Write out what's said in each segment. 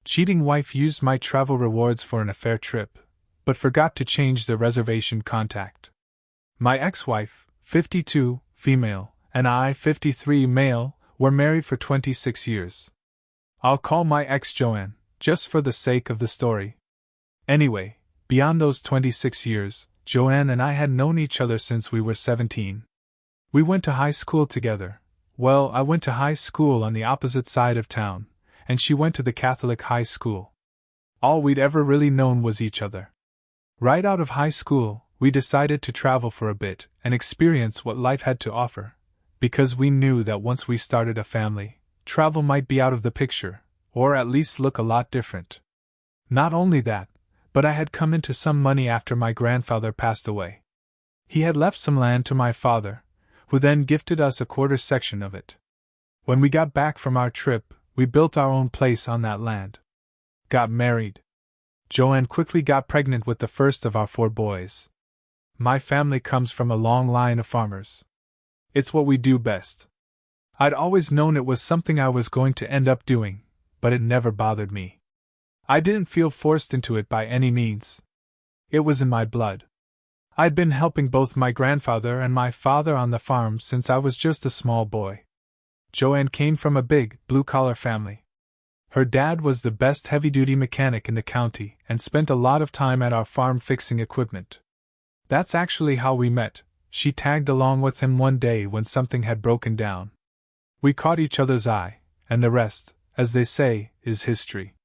Cheating wife used my travel rewards for an affair trip, but forgot to change the reservation contact. My ex-wife, 52, female, and I, 53, male, were married for 26 years. I'll call my ex Joanne, just for the sake of the story. Anyway, beyond those 26 years, Joanne and I had known each other since we were 17. We went to high school together. Well, I went to high school on the opposite side of town, and she went to the Catholic high school. All we'd ever really known was each other. Right out of high school, we decided to travel for a bit and experience what life had to offer, because we knew that once we started a family, travel might be out of the picture, or at least look a lot different. Not only that, but I had come into some money after my grandfather passed away. He had left some land to my father, who then gifted us a quarter section of it. When we got back from our trip, we built our own place on that land. Got married. Joanne quickly got pregnant with the first of our 4 boys. My family comes from a long line of farmers. It's what we do best. I'd always known it was something I was going to end up doing, but it never bothered me. I didn't feel forced into it by any means. It was in my blood. I'd been helping both my grandfather and my father on the farm since I was just a small boy. Joanne came from a big, blue-collar family. Her dad was the best heavy-duty mechanic in the county and spent a lot of time at our farm fixing equipment. That's actually how we met. She tagged along with him one day when something had broken down. We caught each other's eye, and the rest, as they say, is history.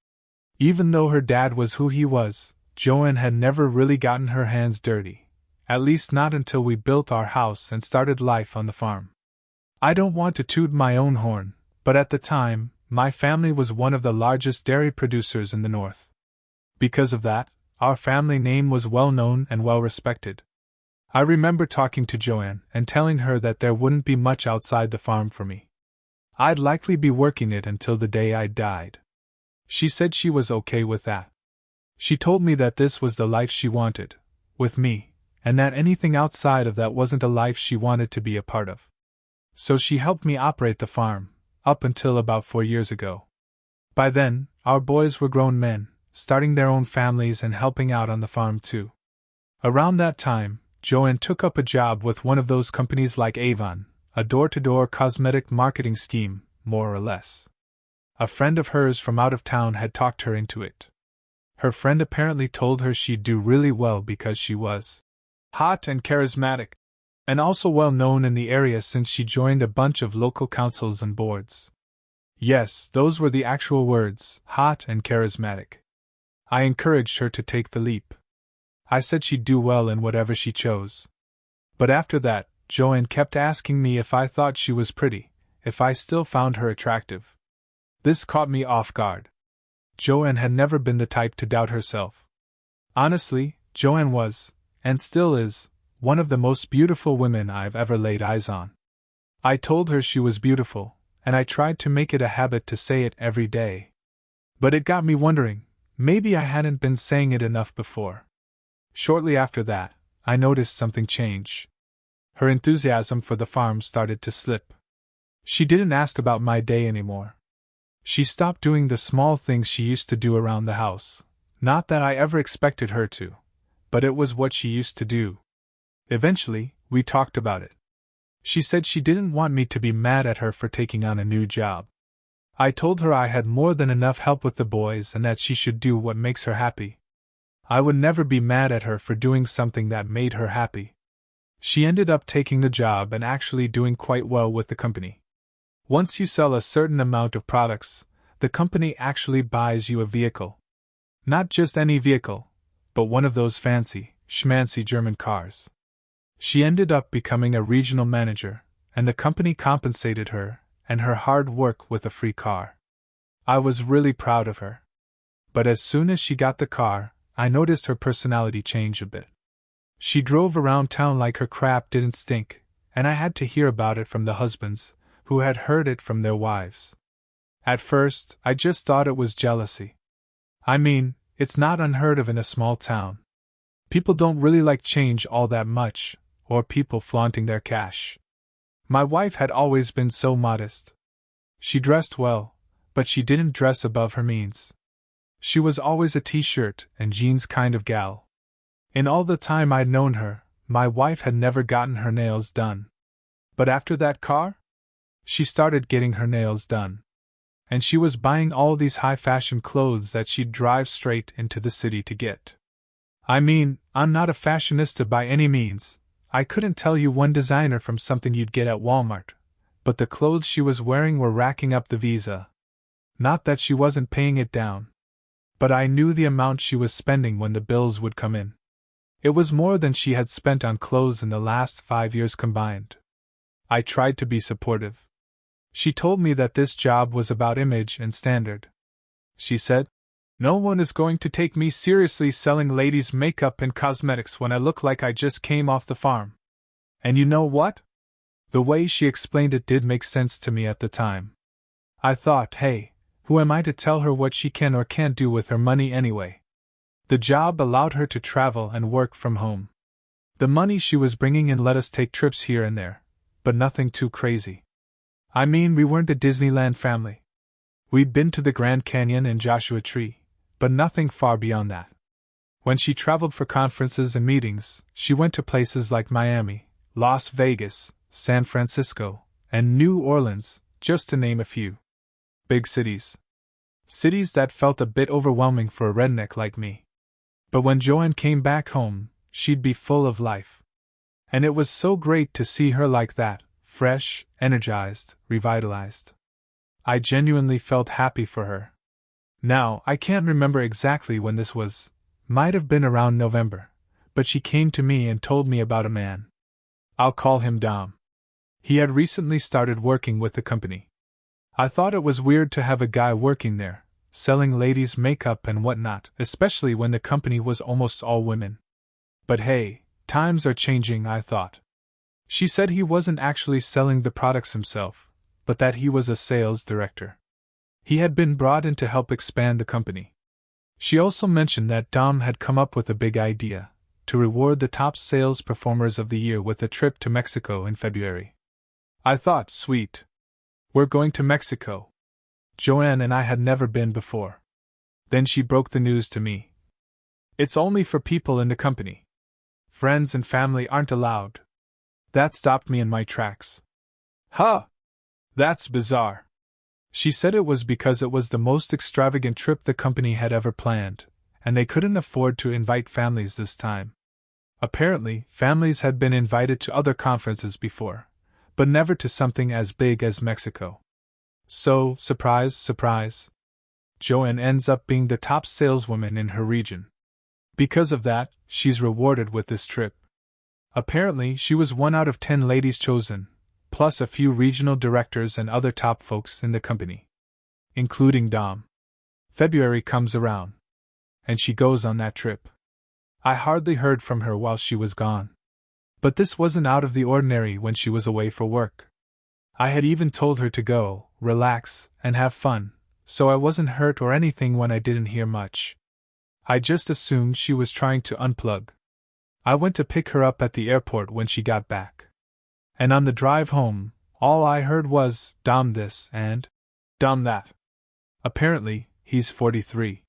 Even though her dad was who he was, Joanne had never really gotten her hands dirty, at least not until we built our house and started life on the farm. I don't want to toot my own horn, but at the time, my family was one of the largest dairy producers in the north. Because of that, our family name was well known and well respected. I remember talking to Joanne and telling her that there wouldn't be much outside the farm for me. I'd likely be working it until the day I died. She said she was okay with that. She told me that this was the life she wanted, with me, and that anything outside of that wasn't a life she wanted to be a part of. So she helped me operate the farm, up until about 4 years ago. By then, our boys were grown men, starting their own families and helping out on the farm too. Around that time, Joanne took up a job with one of those companies like Avon, a door-to-door cosmetic marketing scheme, more or less. A friend of hers from out of town had talked her into it. Her friend apparently told her she'd do really well because she was hot and charismatic, and also well known in the area since she joined a bunch of local councils and boards. Yes, those were the actual words, hot and charismatic. I encouraged her to take the leap. I said she'd do well in whatever she chose. But after that, Joanne kept asking me if I thought she was pretty, if I still found her attractive. This caught me off guard. Joanne had never been the type to doubt herself. Honestly, Joanne was, and still is, one of the most beautiful women I've ever laid eyes on. I told her she was beautiful, and I tried to make it a habit to say it every day. But it got me wondering, maybe I hadn't been saying it enough before. Shortly after that, I noticed something change. Her enthusiasm for the farm started to slip. She didn't ask about my day anymore. She stopped doing the small things she used to do around the house. Not that I ever expected her to, but it was what she used to do. Eventually, we talked about it. She said she didn't want me to be mad at her for taking on a new job. I told her I had more than enough help with the boys and that she should do what makes her happy. I would never be mad at her for doing something that made her happy. She ended up taking the job and actually doing quite well with the company. Once you sell a certain amount of products, the company actually buys you a vehicle. Not just any vehicle, but one of those fancy, schmancy German cars. She ended up becoming a regional manager, and the company compensated her and her hard work with a free car. I was really proud of her. But as soon as she got the car, I noticed her personality change a bit. She drove around town like her crap didn't stink, and I had to hear about it from the husbands, who had heard it from their wives. At first, I just thought it was jealousy. I mean, it's not unheard of in a small town. People don't really like change all that much, or people flaunting their cash. My wife had always been so modest. She dressed well, but she didn't dress above her means. She was always a t-shirt and jeans kind of gal. In all the time I'd known her, my wife had never gotten her nails done. But after that car? She started getting her nails done. And she was buying all these high-fashion clothes that she'd drive straight into the city to get. I mean, I'm not a fashionista by any means. I couldn't tell you one designer from something you'd get at Walmart, but the clothes she was wearing were racking up the visa. Not that she wasn't paying it down. But I knew the amount she was spending when the bills would come in. It was more than she had spent on clothes in the last 5 years combined. I tried to be supportive. She told me that this job was about image and standard. She said, "No one is going to take me seriously selling ladies' makeup and cosmetics when I look like I just came off the farm." And you know what? The way she explained it did make sense to me at the time. I thought, hey, who am I to tell her what she can or can't do with her money anyway? The job allowed her to travel and work from home. The money she was bringing in let us take trips here and there, but nothing too crazy. I mean, we weren't a Disneyland family. We'd been to the Grand Canyon and Joshua Tree, but nothing far beyond that. When she traveled for conferences and meetings, she went to places like Miami, Las Vegas, San Francisco, and New Orleans, just to name a few. Big cities. Cities that felt a bit overwhelming for a redneck like me. But when Joanne came back home, she'd be full of life. And it was so great to see her like that, fresh, energized, revitalized. I genuinely felt happy for her. Now, I can't remember exactly when this was. Might have been around November, but she came to me and told me about a man. I'll call him Dom. He had recently started working with the company. I thought it was weird to have a guy working there, selling ladies' makeup and whatnot, especially when the company was almost all women. But hey, times are changing, I thought. She said he wasn't actually selling the products himself, but that he was a sales director. He had been brought in to help expand the company. She also mentioned that Dom had come up with a big idea, to reward the top sales performers of the year with a trip to Mexico in February. I thought, sweet. We're going to Mexico. Joanne and I had never been before. Then she broke the news to me. It's only for people in the company. Friends and family aren't allowed. That stopped me in my tracks. Huh! That's bizarre. She said it was because it was the most extravagant trip the company had ever planned, and they couldn't afford to invite families this time. Apparently, families had been invited to other conferences before, but never to something as big as Mexico. So, surprise, surprise, Joanne ends up being the top saleswoman in her region. Because of that, she's rewarded with this trip. Apparently, she was 1 out of 10 ladies chosen, plus a few regional directors and other top folks in the company, including Dom. February comes around, and she goes on that trip. I hardly heard from her while she was gone. But this wasn't out of the ordinary when she was away for work. I had even told her to go, relax, and have fun, so I wasn't hurt or anything when I didn't hear much. I just assumed she was trying to unplug. I went to pick her up at the airport when she got back. And on the drive home, all I heard was, Dom this and Dom that. Apparently, he's 43.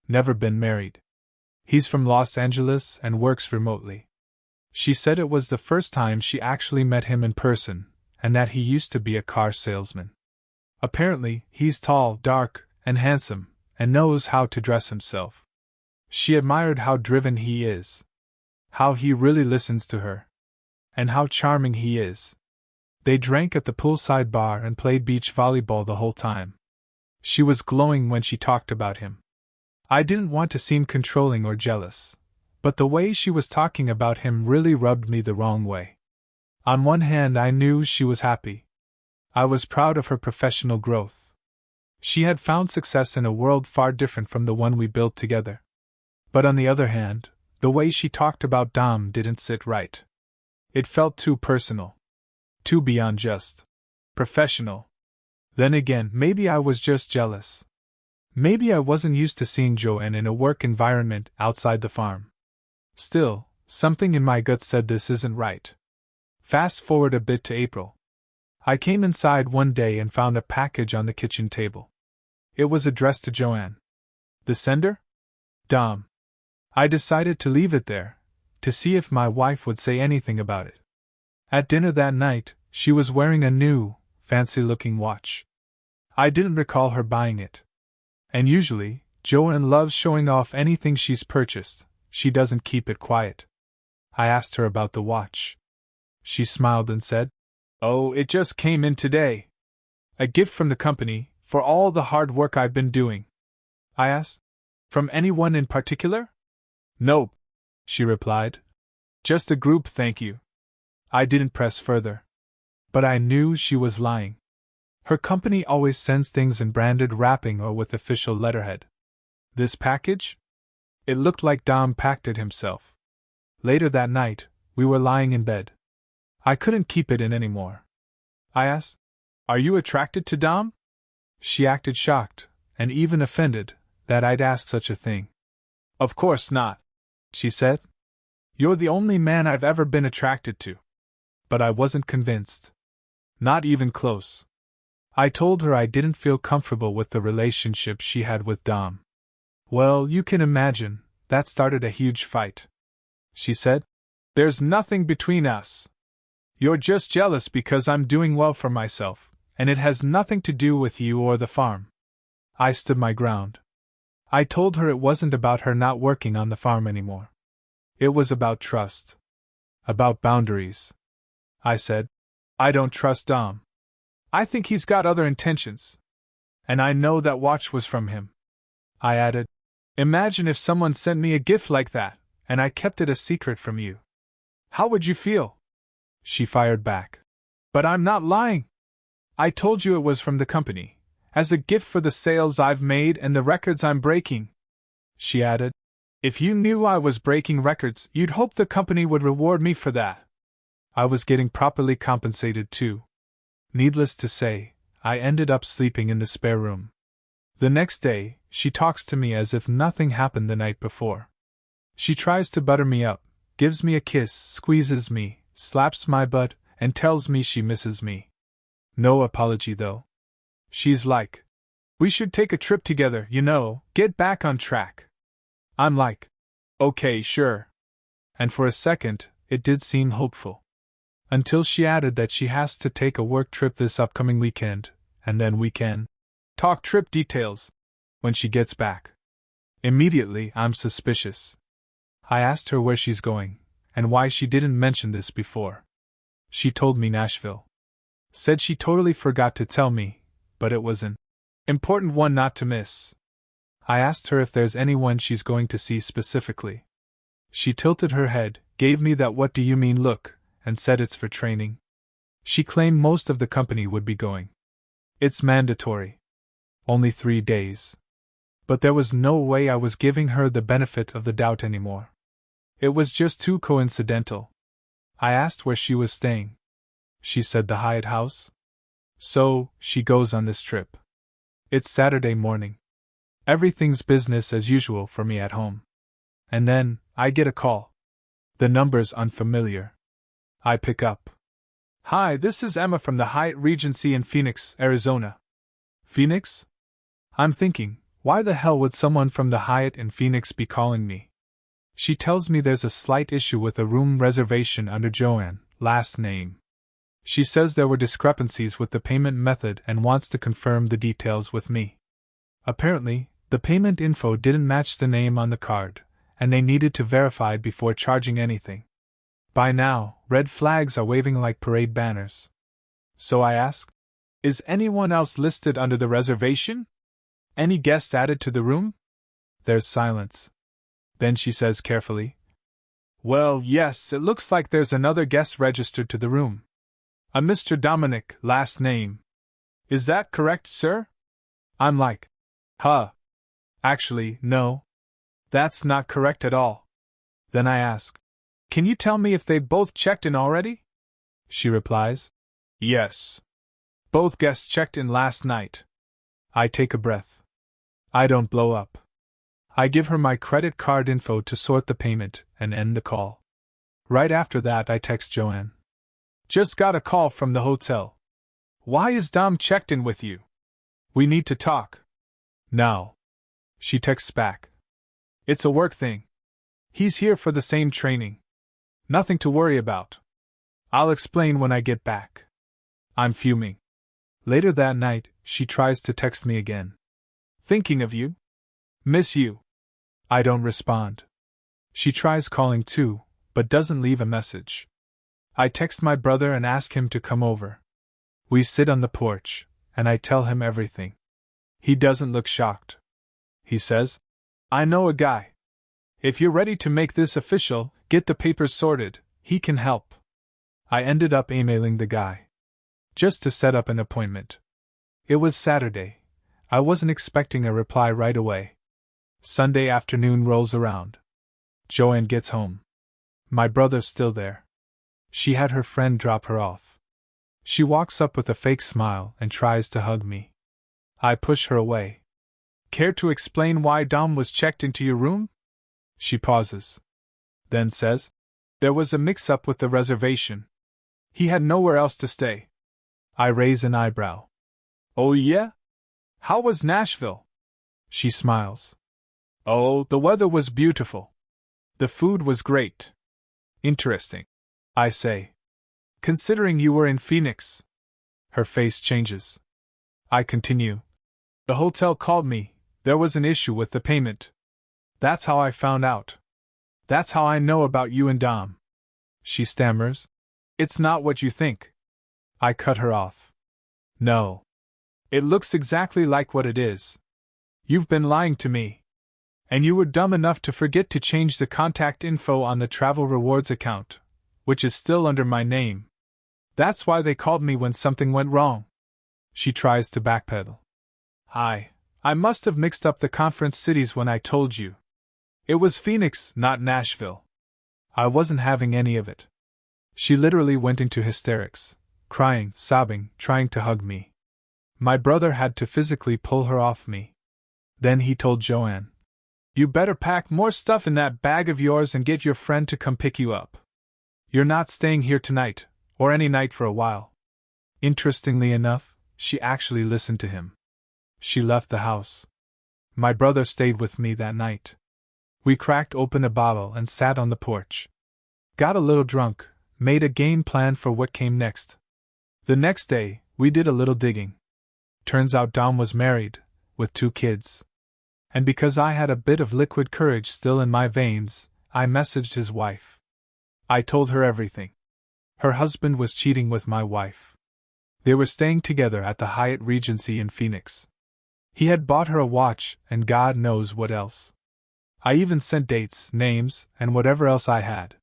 Never been married. He's from Los Angeles and works remotely. She said it was the first time she actually met him in person, and that he used to be a car salesman. Apparently, he's tall, dark, and handsome, and knows how to dress himself. She admired how driven he is. How he really listens to her. And how charming he is. They drank at the poolside bar and played beach volleyball the whole time. She was glowing when she talked about him. I didn't want to seem controlling or jealous, but the way she was talking about him really rubbed me the wrong way. On one hand, I knew she was happy. I was proud of her professional growth. She had found success in a world far different from the one we built together. But on the other hand, the way she talked about Dom didn't sit right. It felt too personal. Too beyond just professional. Then again, maybe I was just jealous. Maybe I wasn't used to seeing Joanne in a work environment outside the farm. Still, something in my gut said this isn't right. Fast forward a bit to April. I came inside one day and found a package on the kitchen table. It was addressed to Joanne. The sender? Dom. I decided to leave it there, to see if my wife would say anything about it. At dinner that night, she was wearing a new, fancy-looking watch. I didn't recall her buying it. And usually, Joanne loves showing off anything she's purchased. She doesn't keep it quiet. I asked her about the watch. She smiled and said, "Oh, it just came in today. A gift from the company, for all the hard work I've been doing." I asked, "From anyone in particular?" "Nope," she replied. "Just a group, thank you." I didn't press further. But I knew she was lying. Her company always sends things in branded wrapping or with official letterhead. This package? It looked like Dom packed it himself. Later that night, we were lying in bed. I couldn't keep it in anymore. I asked, "Are you attracted to Dom?" She acted shocked, and even offended, that I'd ask such a thing. "Of course not," she said. "You're the only man I've ever been attracted to." But I wasn't convinced. Not even close. I told her I didn't feel comfortable with the relationship she had with Dom. "Well, you can imagine, that started a huge fight," she said. "There's nothing between us. You're just jealous because I'm doing well for myself, and it has nothing to do with you or the farm." I stood my ground. I told her it wasn't about her not working on the farm anymore. It was about trust. About boundaries. I said, "I don't trust Dom. I think he's got other intentions. And I know that watch was from him." I added, "Imagine if someone sent me a gift like that, and I kept it a secret from you. How would you feel?" She fired back. "But I'm not lying. I told you it was from the company, as a gift for the sales I've made and the records I'm breaking." She added, "If you knew I was breaking records, you'd hope the company would reward me for that." I was getting properly compensated too. Needless to say, I ended up sleeping in the spare room. The next day, she talks to me as if nothing happened the night before. She tries to butter me up, gives me a kiss, squeezes me, slaps my butt, and tells me she misses me. No apology though. She's like, "We should take a trip together, get back on track." I'm like, "Okay, sure." And for a second, it did seem hopeful. Until she added that she has to take a work trip this upcoming weekend, and then we can talk trip details when she gets back. Immediately, I'm suspicious. I asked her where she's going, and why she didn't mention this before. She told me Nashville. Said she totally forgot to tell me, but it was an important one not to miss. I asked her if there's anyone she's going to see specifically. She tilted her head, gave me that "what do you mean" look, and said it's for training. She claimed most of the company would be going. It's mandatory. Only 3 days. But there was no way I was giving her the benefit of the doubt anymore. It was just too coincidental. I asked where she was staying. She said the Hyatt House. So, she goes on this trip. It's Saturday morning. Everything's business as usual for me at home. And then, I get a call. The number's unfamiliar. I pick up. "Hi, this is Emma from the Hyatt Regency in Phoenix, Arizona." Phoenix? I'm thinking, why the hell would someone from the Hyatt in Phoenix be calling me? She tells me there's a slight issue with a room reservation under Joanne, last name. She says there were discrepancies with the payment method and wants to confirm the details with me. Apparently, the payment info didn't match the name on the card, and they needed to verify before charging anything. By now, red flags are waving like parade banners. So I ask, "Is anyone else listed under the reservation? Any guests added to the room?" There's silence. Then she says carefully, "Well, yes, it looks like there's another guest registered to the room. A Mr. Dominic, last name. Is that correct, sir?" I'm like, "Huh. Actually, no. That's not correct at all." Then I ask, "Can you tell me if they've both checked in already?" She replies, "Yes. Both guests checked in last night." I take a breath. I don't blow up. I give her my credit card info to sort the payment and end the call. Right after that, I text Joanne. "Just got a call from the hotel. Why is Dom checked in with you? We need to talk. Now." She texts back. It's a work thing. He's here for the same training. Nothing to worry about. I'll explain when I get back. I'm fuming. Later that night, she tries to text me again. Thinking of you. Miss you. I don't respond. She tries calling too, but doesn't leave a message. I text my brother and ask him to come over. We sit on the porch, and I tell him everything. He doesn't look shocked. He says, I know a guy. If you're ready to make this official, get the papers sorted, he can help. I ended up emailing the guy. Just to set up an appointment. It was Saturday. I wasn't expecting a reply right away. Sunday afternoon rolls around. Joanne gets home. My brother's still there. She had her friend drop her off. She walks up with a fake smile and tries to hug me. I push her away. Care to explain why Dom was checked into your room? She pauses. Then says, there was a mix-up with the reservation. He had nowhere else to stay. I raise an eyebrow. Oh yeah? How was Nashville? She smiles. Oh, the weather was beautiful. The food was great. Interesting, I say. Considering you were in Phoenix. Her face changes. I continue. The hotel called me. There was an issue with the payment. That's how I found out. That's how I know about you and Dom. She stammers. It's not what you think. I cut her off. No. It looks exactly like what it is. You've been lying to me. And you were dumb enough to forget to change the contact info on the travel rewards account, which is still under my name. That's why they called me when something went wrong. She tries to backpedal. I must have mixed up the conference cities when I told you. It was Phoenix, not Nashville. I wasn't having any of it. She literally went into hysterics, crying, sobbing, trying to hug me. My brother had to physically pull her off me. Then he told Joanne, you better pack more stuff in that bag of yours and get your friend to come pick you up. You're not staying here tonight, or any night for a while. Interestingly enough, she actually listened to him. She left the house. My brother stayed with me that night. We cracked open a bottle and sat on the porch. Got a little drunk, made a game plan for what came next. The next day, we did a little digging. Turns out Dom was married, with 2 kids. And because I had a bit of liquid courage still in my veins, I messaged his wife. I told her everything. Her husband was cheating with my wife. They were staying together at the Hyatt Regency in Phoenix. He had bought her a watch and God knows what else. I even sent dates, names, and whatever else I had.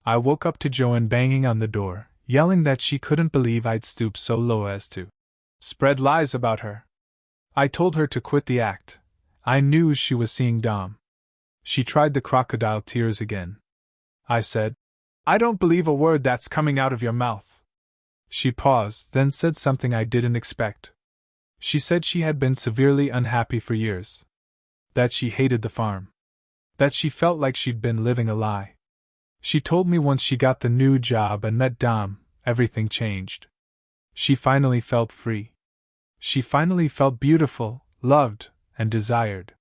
I woke up to Joanne banging on the door, yelling that she couldn't believe I'd stooped so low as to spread lies about her. I told her to quit the act. I knew she was seeing Dom. She tried the crocodile tears again. I said, I don't believe a word that's coming out of your mouth. She paused, then said something I didn't expect. She said she had been severely unhappy for years. That she hated the farm. That she felt like she'd been living a lie. She told me once she got the new job and met Dom, everything changed. She finally felt free. She finally felt beautiful, loved, and desired.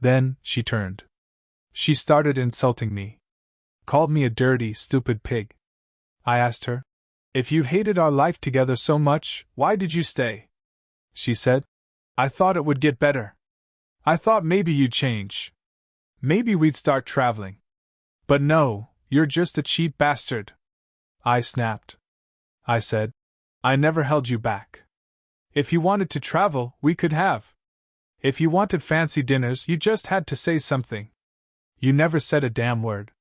Then, she turned. She started insulting me. Called me a dirty, stupid pig. I asked her, if you hated our life together so much, why did you stay? She said, I thought it would get better. I thought maybe you'd change. Maybe we'd start traveling. But no, you're just a cheap bastard. I snapped. I said, I never held you back. If you wanted to travel, we could have. If you wanted fancy dinners, you just had to say something. You never said a damn word.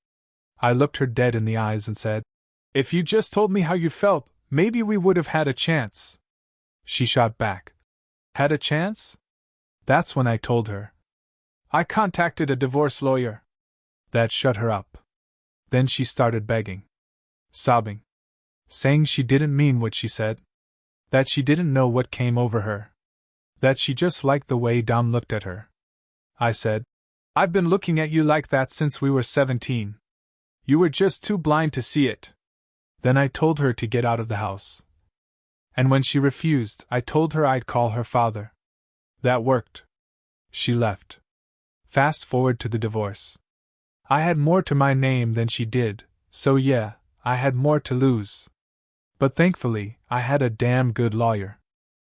I looked her dead in the eyes and said, if you just told me how you felt, maybe we would have had a chance. She shot back. Had a chance? That's when I told her. I contacted a divorce lawyer. That shut her up. Then she started begging. Sobbing. Saying she didn't mean what she said. That she didn't know what came over her. That she just liked the way Dom looked at her. I said, I've been looking at you like that since we were 17. You were just too blind to see it. Then I told her to get out of the house. And when she refused, I told her I'd call her father. That worked. She left. Fast forward to the divorce. I had more to my name than she did, so yeah, I had more to lose. But thankfully, I had a damn good lawyer.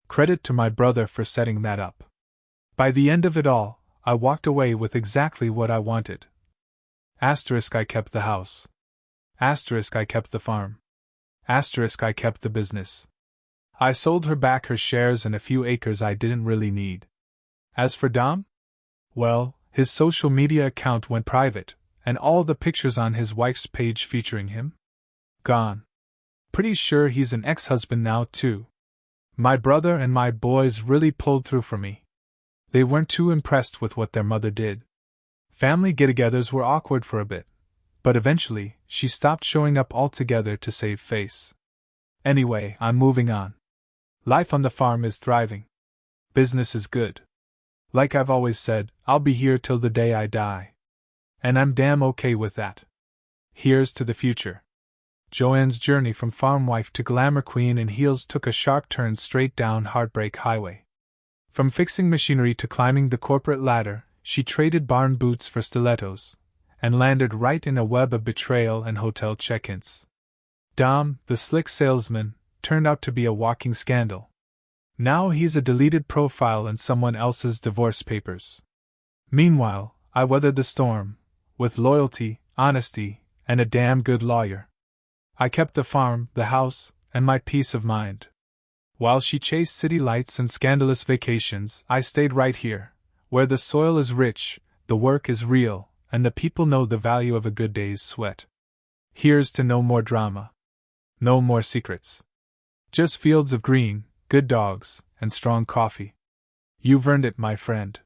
Credit to my brother for setting that up. By the end of it all, I walked away with exactly what I wanted. Asterisk I kept the house. Asterisk I kept the farm. Asterisk I kept the business. I sold her back her shares and a few acres I didn't really need. As for Dom? Well, his social media account went private, and all the pictures on his wife's page featuring him? Gone. Pretty sure he's an ex-husband now, too. My brother and my boys really pulled through for me. They weren't too impressed with what their mother did. Family get-togethers were awkward for a bit, but eventually, she stopped showing up altogether to save face. Anyway, I'm moving on. Life on the farm is thriving. Business is good. Like I've always said, I'll be here till the day I die. And I'm damn okay with that. Here's to the future. Joanne's journey from farm wife to glamour queen in heels took a sharp turn straight down Heartbreak Highway. From fixing machinery to climbing the corporate ladder, she traded barn boots for stilettos, and landed right in a web of betrayal and hotel check-ins. Dom, the slick salesman, turned out to be a walking scandal. Now he's a deleted profile in someone else's divorce papers. Meanwhile, I weathered the storm, with loyalty, honesty, and a damn good lawyer. I kept the farm, the house, and my peace of mind. While she chased city lights and scandalous vacations, I stayed right here, where the soil is rich, the work is real, and the people know the value of a good day's sweat. Here's to no more drama. No more secrets. Just fields of green, good dogs, and strong coffee. You've earned it, my friend.